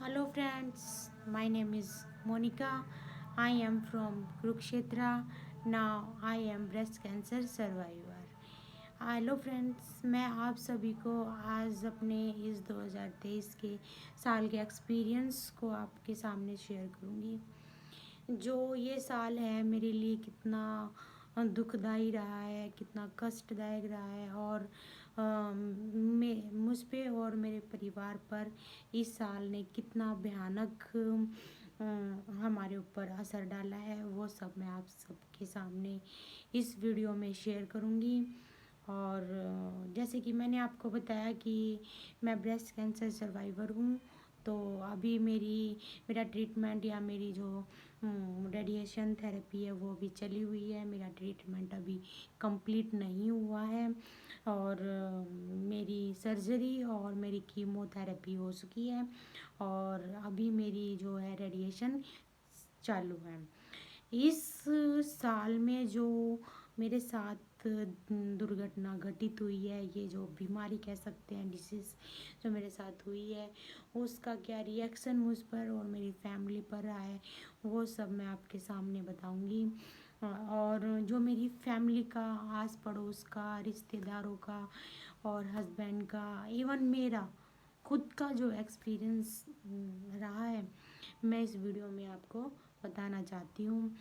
Hello friends, my name is Monica. I am from Kurukshetra. Now I am breast cancer survivor. Hello friends, मैं आप सभी को आज अपने इस 2023 के साल के एक्सपीरियंस को आपके सामने शेयर करूँगी। जो ये साल है मेरे लिए कितना दुखदाई रहा है, कितना कष्टदायक रहा है और मैं मुझ पे और मेरे परिवार पर इस साल ने कितना भयानक हमारे ऊपर असर डाला है, वो सब मैं आप सबके सामने इस वीडियो में शेयर करूँगी। और जैसे कि मैंने आपको बताया कि मैं ब्रेस्ट कैंसर सर्वाइवर हूँ, तो अभी मेरा ट्रीटमेंट या मेरी जो रेडिएशन थेरेपी है वो भी चली हुई है। मेरा ट्रीटमेंट अभी कंप्लीट नहीं हुआ है और मेरी सर्जरी और मेरी कीमोथेरेपी हो चुकी है और अभी मेरी जो है रेडिएशन चालू है। इस साल में जो मेरे साथ दुर्घटना घटित हुई है, ये जो बीमारी कह सकते हैं, डिसीज़ जो मेरे साथ हुई है, उसका क्या रिएक्शन मुझ पर और मेरी फैमिली पर रहा है, वो सब मैं आपके सामने बताऊंगी। और जो मेरी फैमिली का, आस पड़ोस का, रिश्तेदारों का और हस्बैंड का, इवन मेरा खुद का जो एक्सपीरियंस रहा है, मैं इस वीडियो में आपको बताना चाहती हूँ।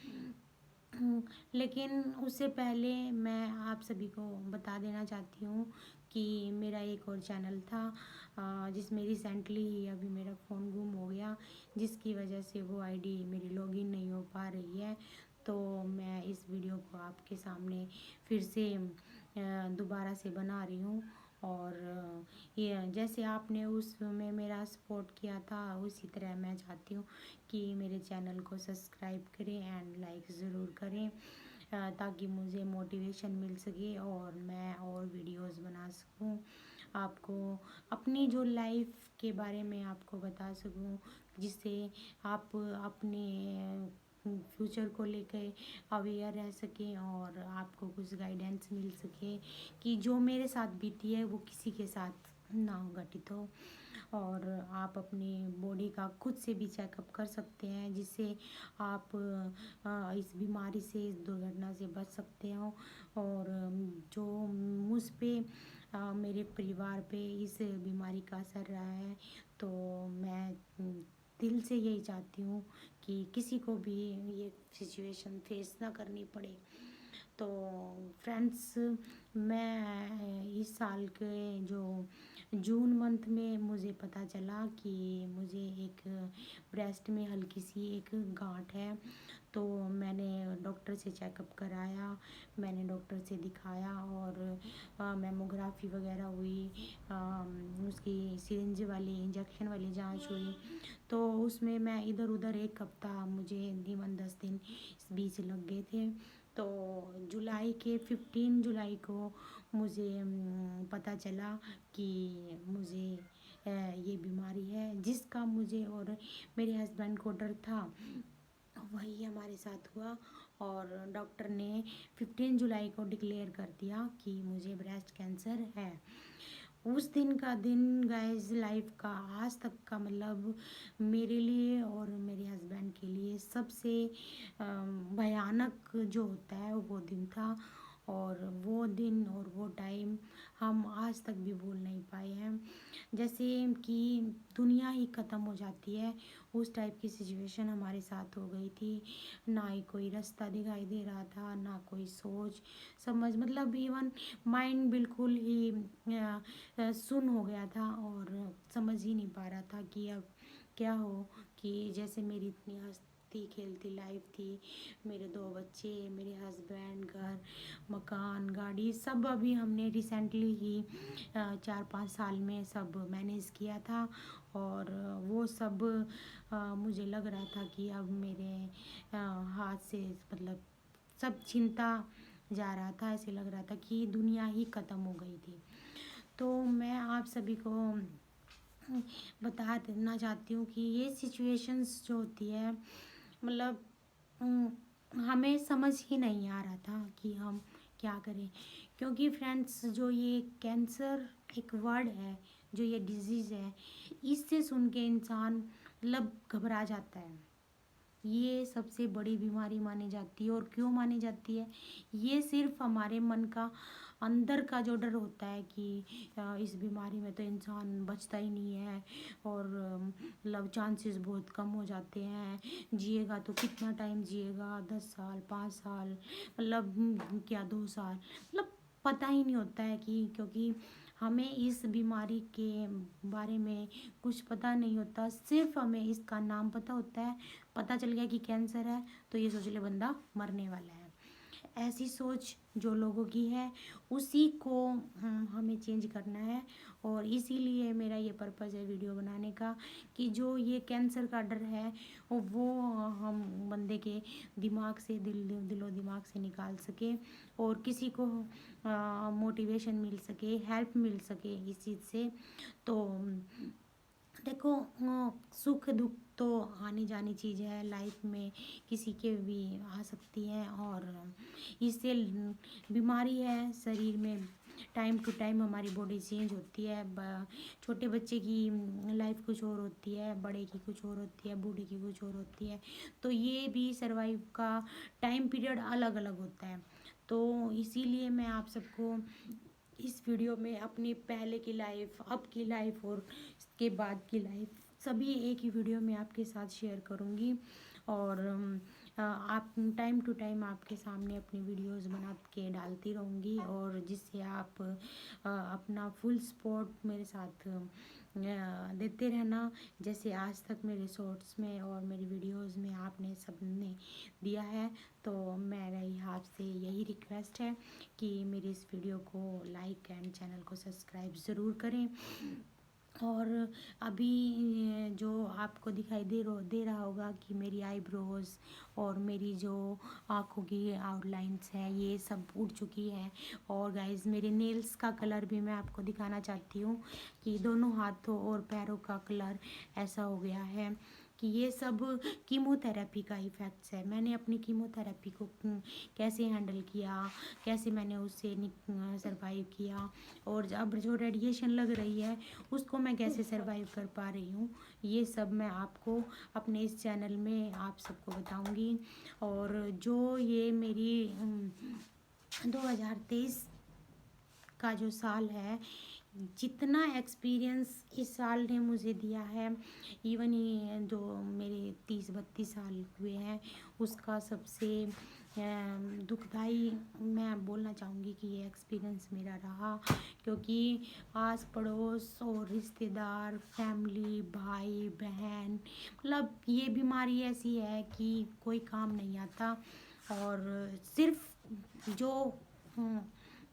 लेकिन उससे पहले मैं आप सभी को बता देना चाहती हूँ कि मेरा एक और चैनल था जिसमें रिसेंटली ही अभी मेरा फ़ोन गुम हो गया, जिसकी वजह से वो आईडी मेरी लॉगिन नहीं हो पा रही है। तो मैं इस वीडियो को आपके सामने फिर से दोबारा से बना रही हूँ। और ये जैसे आपने उसमें मेरा सपोर्ट किया था, उसी तरह मैं चाहती हूँ कि मेरे चैनल को सब्सक्राइब करें एंड लाइक ज़रूर करें, ताकि मुझे मोटिवेशन मिल सके और मैं और वीडियोस बना सकूं, आपको अपनी जो लाइफ के बारे में आपको बता सकूं, जिससे आप अपने फ्यूचर को लेकर अवेयर रह सकें और आपको कुछ गाइडेंस मिल सके कि जो मेरे साथ बीती है वो किसी के साथ ना घटित हो। और आप अपनी बॉडी का खुद से भी चेकअप कर सकते हैं, जिससे आप इस बीमारी से, इस दुर्घटना से बच सकते हो। और जो मुझ पे मेरे परिवार पे इस बीमारी का असर रहा है, तो मैं दिल से यही चाहती हूँ कि किसी को भी ये सिचुएशन फेस ना करनी पड़े। तो फ्रेंड्स, मैं इस साल के जो जून मंथ में मुझे पता चला कि मुझे एक ब्रेस्ट में हल्की सी एक गांठ है। तो मैंने डॉक्टर से चेकअप कराया, मैंने डॉक्टर से दिखाया और मेमोग्राफी वगैरह हुई, उसकी सिरिंज वाली इंजेक्शन वाली जांच हुई। तो उसमें मैं इधर उधर एक हफ्ता, मुझे दीवन 10 दिन इस बीच लग गए थे। तो जुलाई के 15 जुलाई को मुझे पता चला कि मुझे ये बीमारी है, जिसका मुझे और मेरे हस्बैंड को डर था, वही हमारे साथ हुआ। और डॉक्टर ने 15 जुलाई को डिक्लेयर कर दिया कि मुझे ब्रेस्ट कैंसर है। उस दिन का दिन गाइस, लाइफ का आज तक का, मतलब मेरे लिए और मेरे हस्बैंड के लिए सबसे भयानक जो होता है वो दिन था। और वो दिन और वो टाइम हम आज तक भी भूल नहीं पाए हैं। जैसे कि दुनिया ही ख़त्म हो जाती है, उस टाइप की सिचुएशन हमारे साथ हो गई थी। ना ही कोई रास्ता दिखाई दे रहा था, ना कोई सोच समझ, मतलब इवन माइंड बिल्कुल ही सुन्न हो गया था और समझ ही नहीं पा रहा था कि अब क्या हो। कि जैसे मेरी इतनी हंसती खेलती लाइफ थी, मेरे 2 बच्चे, मेरे हस्बैंड, घर, मकान, गाड़ी, सब अभी हमने रिसेंटली ही 4-5 साल में सब मैनेज किया था। और वो सब मुझे लग रहा था कि अब मेरे हाथ से, मतलब सब चिंता जा रहा था, ऐसे लग रहा था कि दुनिया ही ख़त्म हो गई थी। तो मैं आप सभी को बता देना चाहती हूँ कि ये सिचुएशंस जो होती है, मतलब हमें समझ ही नहीं आ रहा था कि हम क्या करें। क्योंकि फ्रेंड्स, जो ये कैंसर एक वर्ड है जो ये डिजीज़ है, इससे सुन के इंसान मतलब घबरा जाता है। ये सबसे बड़ी बीमारी मानी जाती है। और क्यों मानी जाती है? ये सिर्फ हमारे मन का अंदर का जो डर होता है कि इस बीमारी में तो इंसान बचता ही नहीं है, और मतलब चांसेस बहुत कम हो जाते हैं, जिएगा तो कितना टाइम जिएगा, 10 साल, 5 साल, मतलब क्या 2 साल, मतलब पता ही नहीं होता है कि, क्योंकि हमें इस बीमारी के बारे में कुछ पता नहीं होता, सिर्फ हमें इसका नाम पता होता है। पता चल गया कि कैंसर है तो ये सोच ले बंदा मरने वाला है। ऐसी सोच जो लोगों की है, उसी को हमें चेंज करना है। और इसीलिए मेरा ये पर्पज़ है वीडियो बनाने का, कि जो ये कैंसर का डर है वो हम बंदे के दिमाग से, दिलो दिमाग से निकाल सके, और किसी को मोटिवेशन मिल सके, हेल्प मिल सके इस चीज़ से। तो देखो, सुख दुख तो आनी जानी चीज़ है लाइफ में, किसी के भी आ सकती है। और इससे बीमारी है शरीर में, टाइम टू टाइम हमारी बॉडी चेंज होती है। छोटे बच्चे की लाइफ कुछ और होती है, बड़े की कुछ और होती है, बूढ़े की कुछ और होती है। तो ये भी सर्वाइव का टाइम पीरियड अलग अलग होता है। तो इसीलिए मैं आप सबको इस वीडियो में अपनी पहले की लाइफ, अब की लाइफ और इसके बाद की लाइफ सभी एक ही वीडियो में आपके साथ शेयर करूँगी। और आप टाइम टू टाइम आपके सामने अपनी वीडियोस बना के डालती रहूँगी, और जिससे आप अपना फुल सपोर्ट मेरे साथ देते रहना, जैसे आज तक मेरे शॉर्ट्स में और मेरी वीडियोस में आपने सबने दिया है। तो मेरी आपसे यही रिक्वेस्ट है कि मेरी इस वीडियो को लाइक एंड चैनल को सब्सक्राइब ज़रूर करें। और अभी जो आपको दिखाई दे रहा होगा कि मेरी आईब्रोज और मेरी जो आँखों की आउटलाइंस है, ये सब उड़ चुकी है। और गाइस, मेरे नेल्स का कलर भी मैं आपको दिखाना चाहती हूँ कि दोनों हाथों और पैरों का कलर ऐसा हो गया है कि ये सब कीमोथेरेपी का इफ़ेक्ट्स है। मैंने अपनी कीमोथेरेपी को कैसे हैंडल किया, कैसे मैंने उससे सरवाइव किया, और अब जो रेडिएशन लग रही है उसको मैं कैसे सरवाइव कर पा रही हूँ, ये सब मैं आपको अपने इस चैनल में आप सबको बताऊँगी। और जो ये मेरी 2023 का जो साल है, जितना एक्सपीरियंस इस साल ने मुझे दिया है, इवन ये जो मेरे 30-32 साल हुए हैं, उसका सबसे दुखदाई मैं बोलना चाहूँगी कि ये एक्सपीरियंस मेरा रहा। क्योंकि आस पड़ोस और रिश्तेदार, फैमिली, भाई बहन, मतलब ये बीमारी ऐसी है कि कोई काम नहीं आता। और सिर्फ जो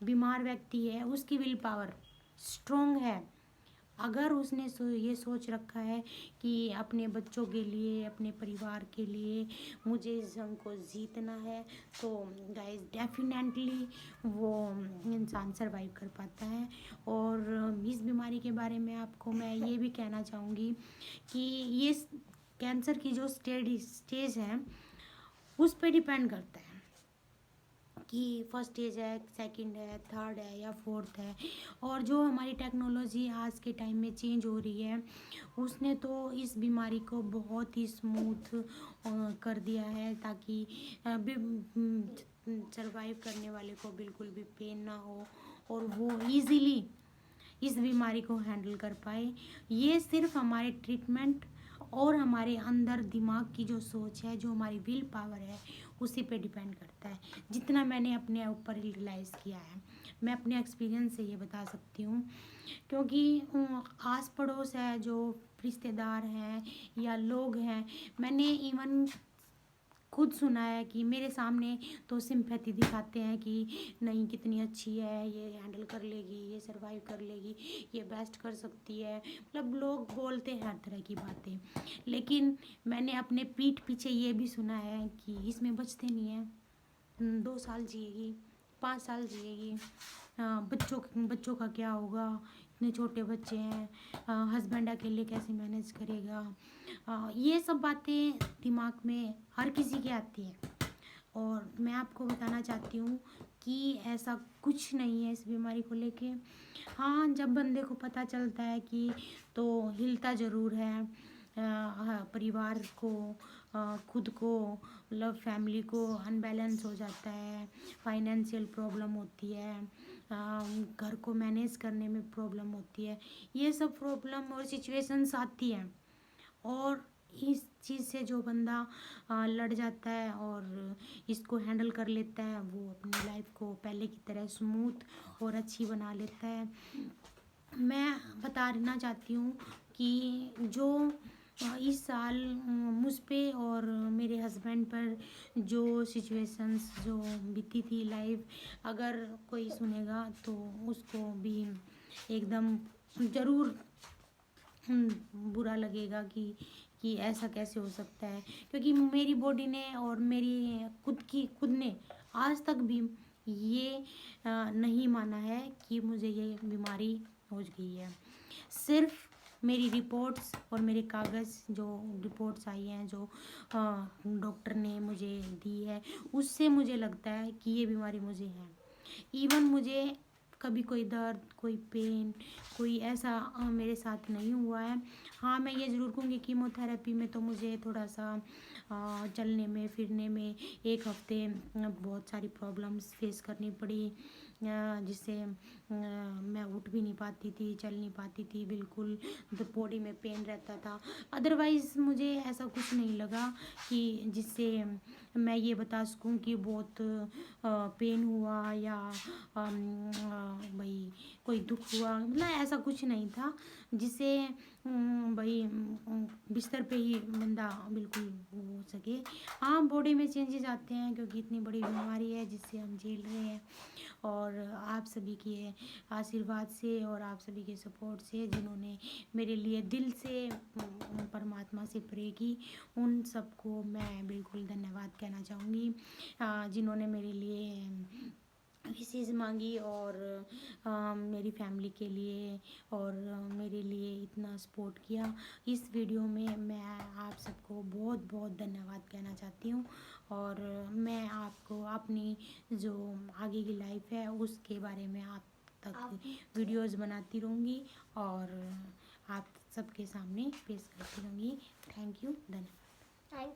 बीमार व्यक्ति है उसकी विल पावर स्ट्रोंग है। अगर उसने ये सोच रखा है कि अपने बच्चों के लिए, अपने परिवार के लिए मुझे इस जंग को जीतना है, तो गाइस डेफिनेटली वो इंसान सरवाइव कर पाता है। और इस बीमारी के बारे में आपको मैं ये भी कहना चाहूँगी कि ये कैंसर की जो स्टेज है उस पर डिपेंड करता है कि फर्स्ट स्टेज है, सेकंड है, थर्ड है या फोर्थ है। और जो हमारी टेक्नोलॉजी आज के टाइम में चेंज हो रही है, उसने तो इस बीमारी को बहुत ही स्मूथ कर दिया है, ताकि सरवाइव करने वाले को बिल्कुल भी पेन ना हो और वो इजीली इस बीमारी को हैंडल कर पाए। ये सिर्फ हमारे ट्रीटमेंट और हमारे अंदर दिमाग की जो सोच है, जो हमारी विल पावर है, उसी पे डिपेंड करता है। जितना मैंने अपने ऊपर रियलाइज़ किया है, मैं अपने एक्सपीरियंस से ये बता सकती हूँ। क्योंकि आस पड़ोस है, जो रिश्तेदार हैं या लोग हैं, मैंने इवन खुद सुना है कि मेरे सामने तो सिंपैथी दिखाते हैं कि नहीं कितनी अच्छी है, ये हैंडल कर लेगी, ये सरवाइव कर लेगी, ये बेस्ट कर सकती है, मतलब लोग बोलते हैं हर तरह की बातें। लेकिन मैंने अपने पीठ पीछे ये भी सुना है कि इसमें बचते नहीं हैं, 2 साल जिएगी, 5 साल जिएगी, बच्चों का क्या होगा, इतने छोटे बच्चे हैं, हस्बैंड अकेले कैसे मैनेज करेगा। ये सब बातें दिमाग में हर किसी के आती हैं। और मैं आपको बताना चाहती हूँ कि ऐसा कुछ नहीं है इस बीमारी को लेके। हाँ, जब बंदे को पता चलता है कि तो हिलता ज़रूर है। हाँ, परिवार को, खुद को, मतलब फैमिली को अनबैलेंस हो जाता है, फाइनेंशियल प्रॉब्लम होती है, घर को मैनेज करने में प्रॉब्लम होती है। ये सब प्रॉब्लम और सिचुएशंस आती हैं, और इस चीज़ से जो बंदा लड़ जाता है और इसको हैंडल कर लेता है, वो अपनी लाइफ को पहले की तरह स्मूथ और अच्छी बना लेता है। मैं बताना चाहती हूँ कि जो इस साल मुझ पे और मेरे हस्बैंड पर जो सिचुएशंस जो बीती थी लाइफ, अगर कोई सुनेगा तो उसको भी एकदम ज़रूर बुरा लगेगा कि ऐसा कैसे हो सकता है। क्योंकि मेरी बॉडी ने और मेरी खुद ने आज तक भी ये नहीं माना है कि मुझे ये बीमारी हो गई है। सिर्फ मेरी रिपोर्ट्स और मेरे कागज़, जो रिपोर्ट्स आई हैं, जो डॉक्टर ने मुझे दी है, उससे मुझे लगता है कि ये बीमारी मुझे है। इवन मुझे कभी कोई दर्द, कोई पेन, कोई ऐसा मेरे साथ नहीं हुआ है। हाँ, मैं ये ज़रूर कहूँगी कीमोथेरेपी में तो मुझे थोड़ा सा चलने में फिरने में 1 हफ्ते बहुत सारी प्रॉब्लम्स फेस करनी पड़ी, जिससे मैं उठ भी नहीं पाती थी, चल नहीं पाती थी बिल्कुल, तो बॉडी में पेन रहता था। अदरवाइज़ मुझे ऐसा कुछ नहीं लगा कि जिससे मैं ये बता सकूं कि बहुत पेन हुआ या भाई कोई दुख हुआ, मतलब ऐसा कुछ नहीं था जिससे भाई बिस्तर पे ही बंदा बिल्कुल वो हो सके। हाँ, बॉडी में चेंजेस आते हैं क्योंकि इतनी बड़ी बीमारी है जिससे हम झेल रहे हैं, और आप सभी के आशीर्वाद से और आप सभी के सपोर्ट से, जिन्होंने मेरे लिए दिल से परमात्मा से प्रे की, उन सबको मैं बिल्कुल धन्यवाद कहना चाहूँगी। जिन्होंने मेरे लिए विशेष मांगी, और मेरी फैमिली के लिए और मेरे लिए इतना सपोर्ट किया। इस वीडियो में मैं आप सबको बहुत बहुत धन्यवाद कहना चाहती हूँ, और मैं आपको अपनी जो आगे की लाइफ है उसके बारे में आप तक वीडियोस बनाती रहूँगी और आप सबके सामने पेश करती रहूँगी। थैंक यू, धन्यवाद।